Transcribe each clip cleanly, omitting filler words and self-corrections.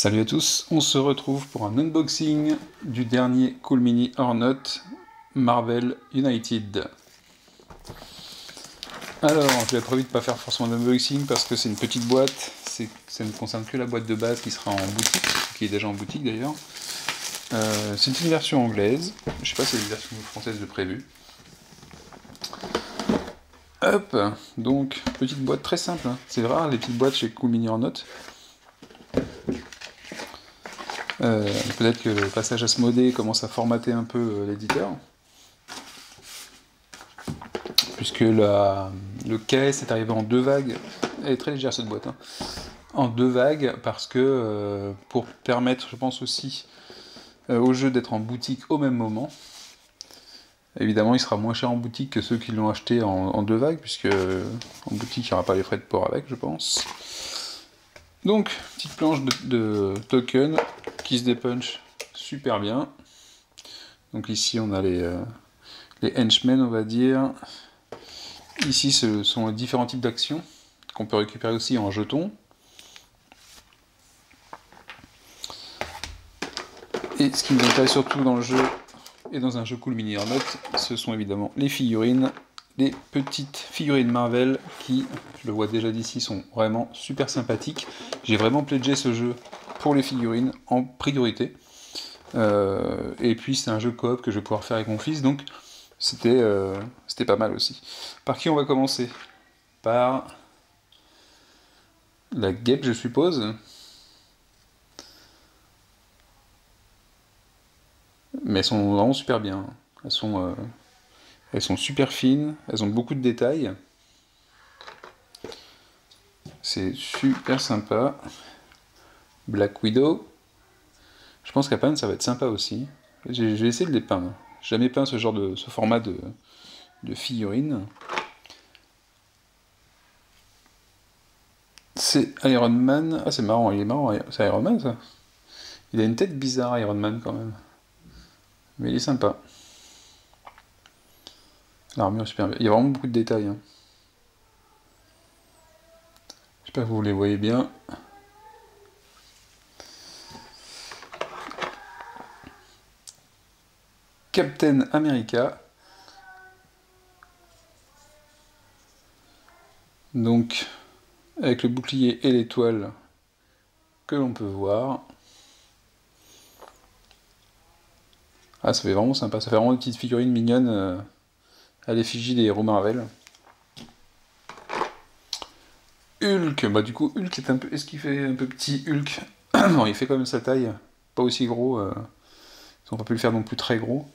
Salut à tous, on se retrouve pour un unboxing du dernier Cool Mini or Not Marvel United. Alors, j'ai prévu de ne pas faire forcément d'unboxing parce que c'est une petite boîte, ça ne concerne que la boîte de base qui sera en boutique, qui est déjà en boutique d'ailleurs. C'est une version anglaise, je sais pas si c'est une version française de prévu. Hop, donc petite boîte très simple, hein. C'est rare les petites boîtes chez Cool Mini or Not. Peut-être que le passage à Asmodée commence à formater un peu l'éditeur, puisque le KS est arrivé en 2 vagues. Elle est très légère cette boîte, hein. En 2 vagues, parce que pour permettre, je pense aussi, au jeu d'être en boutique au même moment. Évidemment, il sera moins cher en boutique que ceux qui l'ont acheté en 2 vagues, puisque en boutique, il n'y aura pas les frais de port avec, je pense. Donc, petite planche de token qui se dépunch super bien. Donc ici, on a les henchmen, on va dire. Ici, ce sont les différents types d'actions qu'on peut récupérer aussi en jetons. Et ce qui nous intéresse surtout dans le jeu, et dans un jeu Cool Mini or Not, ce sont évidemment les figurines. Les petites figurines Marvel qui, je le vois déjà d'ici, sont vraiment super sympathiques. J'ai vraiment pledgé ce jeu pour les figurines en priorité. Et puis c'est un jeu coop que je vais pouvoir faire avec mon fils, donc c'était pas mal aussi. Par qui on va commencer? Par la guêpe, je suppose. Mais elles sont vraiment super bien. Elles sont super fines, elles ont beaucoup de détails. C'est super sympa. Black Widow. Je pense qu'à peindre, ça va être sympa aussi. J'ai essayé de les peindre. J'ai jamais peint ce format de figurine. C'est Iron Man. Ah, c'est marrant, il est marrant. C'est Iron Man, ça. Il a une tête bizarre, Iron Man, quand même. Mais il est sympa. L'armure est super bien. Il y a vraiment beaucoup de détails, hein. J'espère que vous les voyez bien. Captain America. Donc, avec le bouclier et l'étoile que l'on peut voir. Ah, ça fait vraiment sympa. Ça fait vraiment une petite figurine mignonne à l'effigie des héros Marvel. Hulk, bah du coup, Hulk est un peu... Est-ce qu'il fait un peu petit, Hulk? Non, il fait quand même sa taille. Pas aussi gros. Ils n'ont pas pu le faire non plus très gros.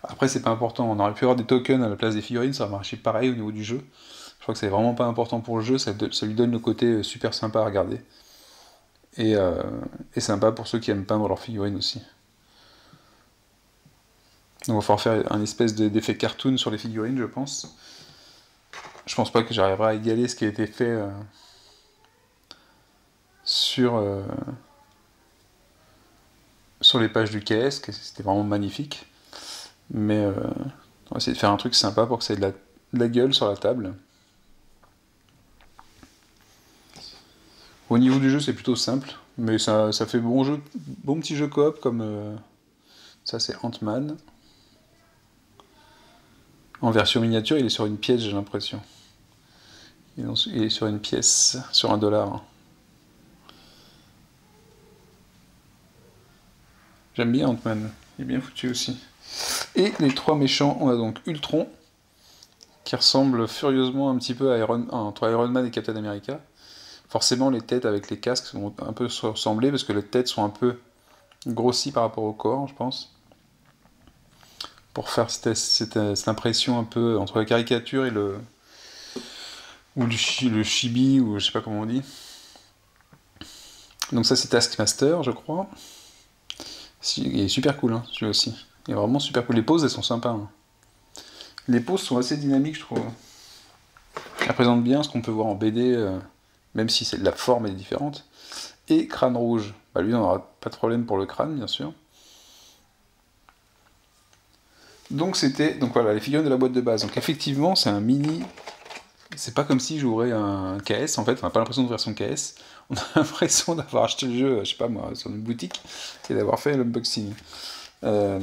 Après, c'est pas important. On aurait pu avoir des tokens à la place des figurines, ça va marcher pareil au niveau du jeu. Je crois que c'est vraiment pas important pour le jeu, ça lui donne le côté super sympa à regarder. Et sympa pour ceux qui aiment peindre leurs figurines aussi. Donc il va falloir faire un espèce d'effet cartoon sur les figurines, je pense. Je pense pas que j'arriverai à égaler ce qui a été fait sur les pages du KS, que c'était vraiment magnifique. Mais on va essayer de faire un truc sympa pour que ça ait de la gueule sur la table. Au niveau du jeu, c'est plutôt simple, mais ça fait bon petit jeu coop comme ça, c'est Ant-Man. En version miniature, il est sur une pièce, j'ai l'impression. Il est sur une pièce, sur $1. J'aime bien Ant-Man, il est bien foutu aussi. Et les 3 méchants, on a donc Ultron, qui ressemble furieusement un petit peu à entre Iron Man et Captain America. Forcément, les têtes avec les casques vont un peu se ressembler, parce que les têtes sont un peu grossies par rapport au corps, je pense. Pour faire cette impression un peu entre la caricature et le chibi, ou je sais pas comment on dit. Donc ça, c'est Taskmaster, je crois. Il est super cool, hein, celui-là aussi. Il est vraiment super cool. Les poses, elles sont sympas, hein. Les poses sont assez dynamiques, je trouve. Elles présentent bien ce qu'on peut voir en BD, même si la forme est différente. Et Crâne Rouge. Bah, lui, on n'aura pas de problème pour le crâne, bien sûr. Donc voilà, les figurines de la boîte de base. Donc effectivement, c'est un mini c'est pas comme si j'ouvrais un KS, en fait, on n'a pas l'impression d'ouvrir son KS, on a l'impression d'avoir acheté le jeu, je sais pas moi, sur une boutique, et d'avoir fait l'unboxing. Euh,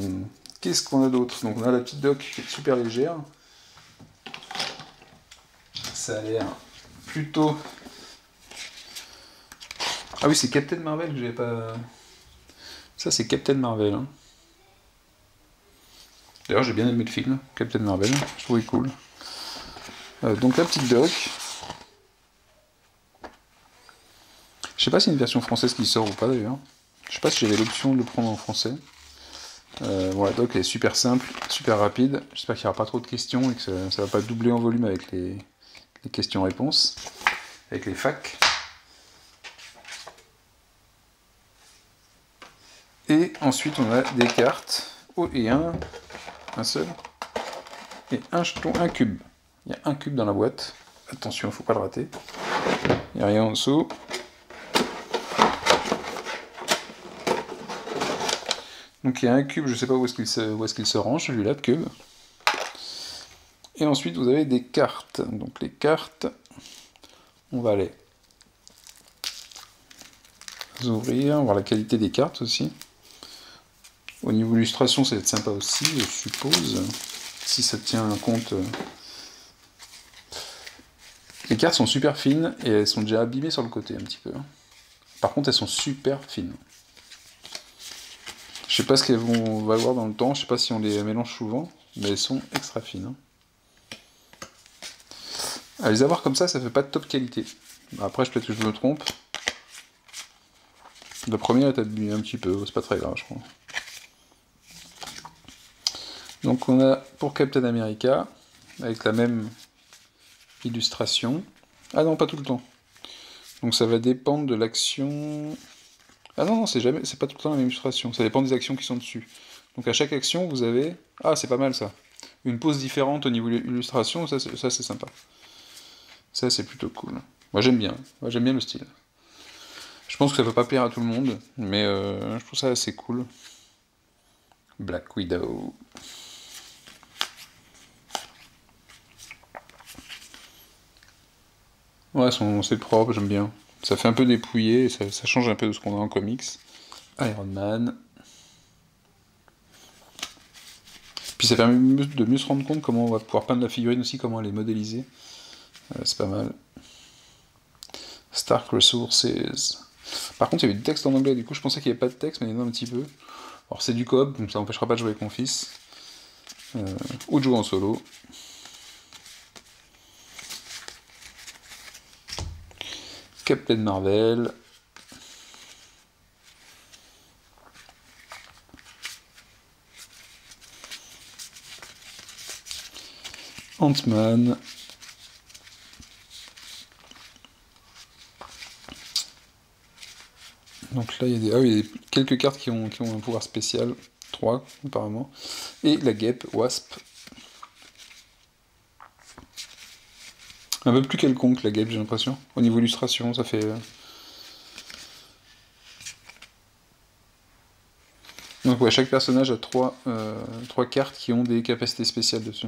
Qu'est-ce qu'on a d'autre? Donc on a la petite dock qui est super légère. Ça a l'air plutôt... Ah oui, c'est Captain Marvel que j'avais pas... Ça c'est Captain Marvel. Hein. D'ailleurs j'ai bien aimé le film, Captain Marvel, je trouvais cool. Donc la petite dock. Je sais pas si y a une version française qui sort ou pas d'ailleurs. Je sais pas si j'avais l'option de le prendre en français. Bon, la doc est super simple, super rapide. J'espère qu'il n'y aura pas trop de questions et que ça va pas doubler en volume avec les questions-réponses, avec les facs. Et ensuite on a des cartes. Oh, et un seul. Et un jeton, un cube. Il y a un cube dans la boîte. Attention, il ne faut pas le rater. Il n'y a rien en dessous. Donc il y a un cube, je ne sais pas où est-ce qu'il se range, celui-là de cube. Et ensuite vous avez des cartes. Donc les cartes, on va les ouvrir, voir la qualité des cartes aussi. Au niveau illustration, ça va être sympa aussi, je suppose, si ça tient compte. Les cartes sont super fines et elles sont déjà abîmées sur le côté un petit peu. Par contre, elles sont super fines. Je sais pas ce qu'elles vont valoir dans le temps, je sais pas si on les mélange souvent, mais elles sont extra fines. À les avoir comme ça fait pas de top qualité. Après, peut-être que je me trompe. La première est abîmée un petit peu, c'est pas très grave, je crois. Donc on a pour Captain America, avec la même illustration. Ah non, pas tout le temps. Donc ça va dépendre de l'action... Ah non, c'est pas tout le temps la même illustration, ça dépend des actions qui sont dessus. Donc à chaque action, vous avez... Ah, c'est pas mal ça. Une pose différente au niveau de l'illustration, ça c'est sympa. Ça c'est plutôt cool. Moi j'aime bien le style. Je pense que ça va pas plaire à tout le monde, mais je trouve ça assez cool. Black Widow. Ouais, c'est propre, j'aime bien. Ça fait un peu dépouillé, et ça change un peu de ce qu'on a en comics. Iron Man. Puis ça permet de mieux se rendre compte comment on va pouvoir peindre la figurine aussi, comment elle est modélisée. C'est pas mal. Stark Resources. Par contre, il y avait du texte en anglais, du coup je pensais qu'il n'y avait pas de texte, mais il y en a un petit peu. Alors c'est du coop, donc ça n'empêchera pas de jouer avec mon fils. Ou de jouer en solo. Captain Marvel. Ant-Man. Donc là, il y a quelques cartes qui ont un pouvoir spécial. 3, apparemment. Et la guêpe, Wasp. Un peu plus quelconque, la guêpe, j'ai l'impression. Au niveau illustration, ça fait... Donc ouais, chaque personnage a 3 cartes qui ont des capacités spéciales dessus.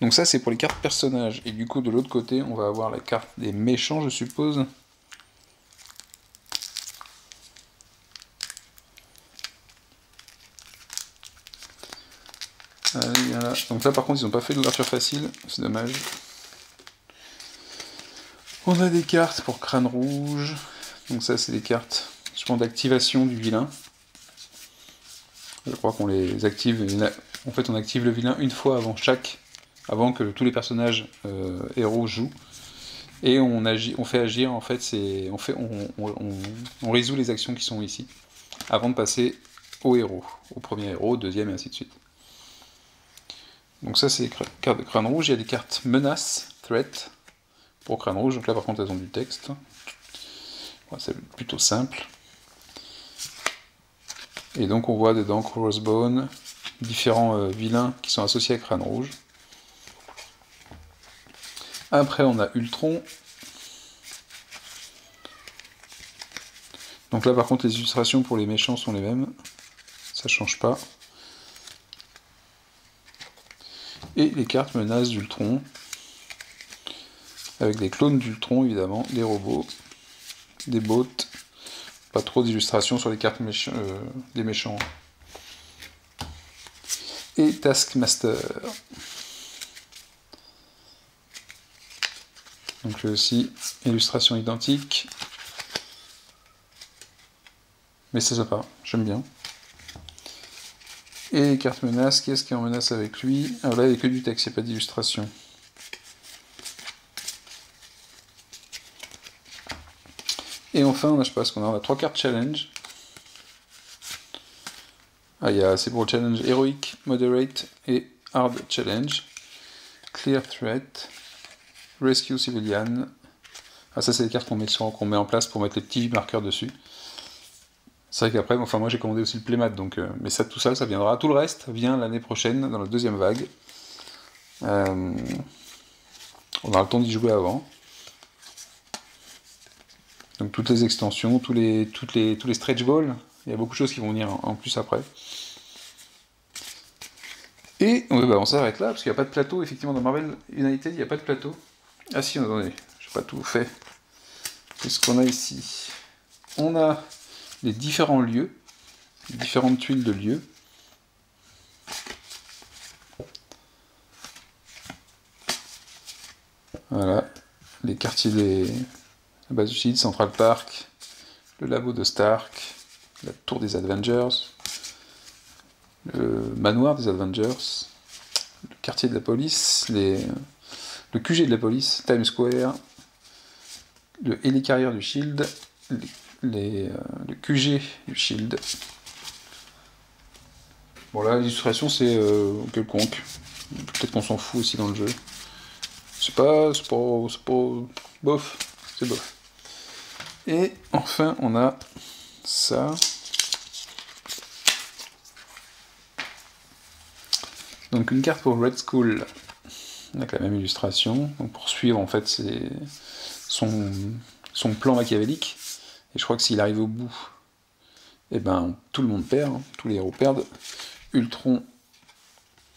Donc ça, c'est pour les cartes personnages. Et du coup, de l'autre côté, on va avoir la carte des méchants, je suppose. Voilà. Donc là, par contre, ils n'ont pas fait de l'ouverture facile. C'est dommage. On a des cartes pour Crâne Rouge. Donc ça, c'est des cartes d'activation du vilain. Je crois qu'on les active. En fait, on active le vilain une fois avant que tous les personnages héros jouent. Et on fait agir, en fait, on résout les actions qui sont ici, avant de passer au héros, au premier héros, au deuxième, et ainsi de suite. Donc ça, c'est les cartes de Crâne Rouge. Il y a des cartes menaces, threat, pour Crâne Rouge. Donc là, par contre, elles ont du texte. Ouais, c'est plutôt simple. Et donc on voit dedans Crossbone, différents vilains qui sont associés à Crâne Rouge. Après on a Ultron. Donc là par contre les illustrations pour les méchants sont les mêmes. Ça change pas. Et les cartes menaces d'Ultron, avec des clones d'Ultron évidemment, des robots, des bots, pas trop d'illustrations sur les cartes des méchants. Et Taskmaster. Donc là aussi, illustration identique. Mais c'est sympa, j'aime bien. Et les cartes menaces, qui est-ce qui est en menace avec lui? Alors là, il n'y a que du texte, il n'y a pas d'illustration. Et enfin, je sais pas ce qu'on a, on a 3 cartes challenge. Ah, c'est pour le challenge héroïque, moderate et hard challenge. Clear threat, rescue civilian. Ah, ça, c'est les cartes qu'on met en place pour mettre les petits marqueurs dessus. C'est vrai qu'après, enfin, moi j'ai commandé aussi le playmat, donc, mais ça, tout ça viendra. Tout le reste vient l'année prochaine, dans la deuxième vague. On aura le temps d'y jouer avant. Donc toutes les extensions, tous les stretch balls, il y a beaucoup de choses qui vont venir en plus après. Et on s'arrête là, parce qu'il n'y a pas de plateau, effectivement, dans Marvel United, il n'y a pas de plateau. Ah si, attendez, je n'ai pas tout fait. Qu'est-ce qu'on a ici? On a les différents lieux, les différentes tuiles de lieux. Voilà, les quartiers la base du Shield, Central Park, le labo de Stark, la tour des Avengers, le manoir des Avengers, le quartier de la police, le QG de la police, Times Square, le hélicarrière du Shield, le QG du Shield. Bon là, l'illustration c'est quelconque. Peut-être qu'on s'en fout aussi dans le jeu. C'est pas bof, c'est bof. Et enfin, on a ça. Donc une carte pour Red Skull, avec la même illustration. Donc pour suivre en fait son plan machiavélique. Et je crois que s'il arrive au bout, eh ben tout le monde perd, hein, tous les héros perdent. Ultron.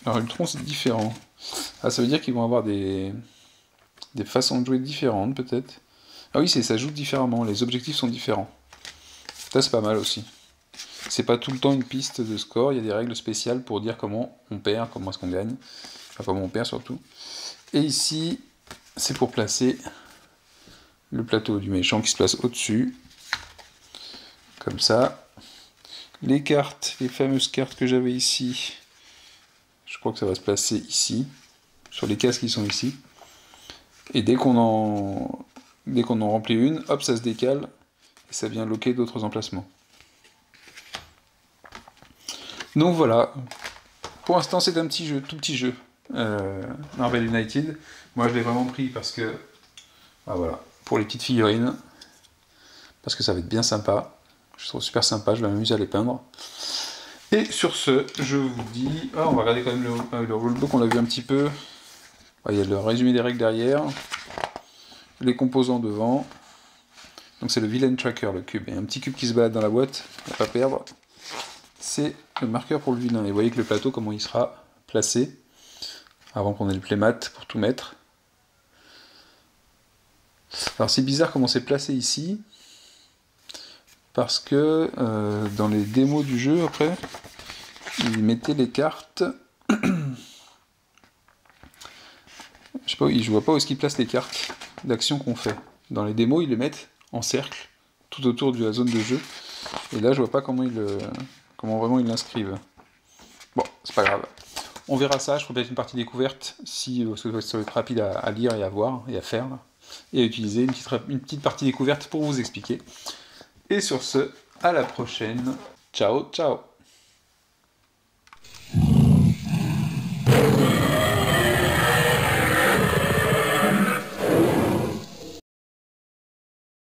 Alors Ultron c'est différent. Ah, ça veut dire qu'ils vont avoir des façons de jouer différentes peut-être. Ah oui, ça joue différemment, les objectifs sont différents. Ça c'est pas mal aussi. C'est pas tout le temps une piste de score, il y a des règles spéciales pour dire comment on perd, comment est-ce qu'on gagne. Enfin, comment on perd surtout. Et ici, c'est pour placer le plateau du méchant qui se place au-dessus. Comme ça. Les cartes, les fameuses cartes que j'avais ici, je crois que ça va se placer ici, sur les cases qui sont ici. Et dès qu'on en remplit une, hop, ça se décale, et ça vient loquer d'autres emplacements. Donc voilà, pour l'instant c'est un petit jeu, tout petit jeu, Marvel United. Moi je l'ai vraiment pris parce que, bah voilà, pour les petites figurines, parce que ça va être bien sympa, je trouve super sympa, je vais m'amuser à les peindre. Et sur ce, je vous dis, on va regarder quand même le rulebook, on l'a vu un petit peu, il y a le résumé des règles derrière, les composants devant, donc c'est le Villain Tracker, le cube, il y a un petit cube qui se balade dans la boîte, à ne pas perdre. C'est le marqueur pour le vilain. Et vous voyez que le plateau, comment il sera placé, avant qu'on ait le playmat pour tout mettre. Alors c'est bizarre comment c'est placé ici, parce que dans les démos du jeu, après, ils mettaient les cartes... Je sais pas, je vois pas où est-ce qu'ils placent les cartes d'action qu'on fait. Dans les démos, ils les mettent en cercle, tout autour de la zone de jeu. Et là, je vois pas comment vraiment ils l'inscrivent. Bon, c'est pas grave. On verra ça, je ferai peut-être une partie découverte, si ça va être rapide à lire et à voir, et à faire, et à utiliser une petite partie découverte pour vous expliquer. Et sur ce, à la prochaine. Ciao, ciao.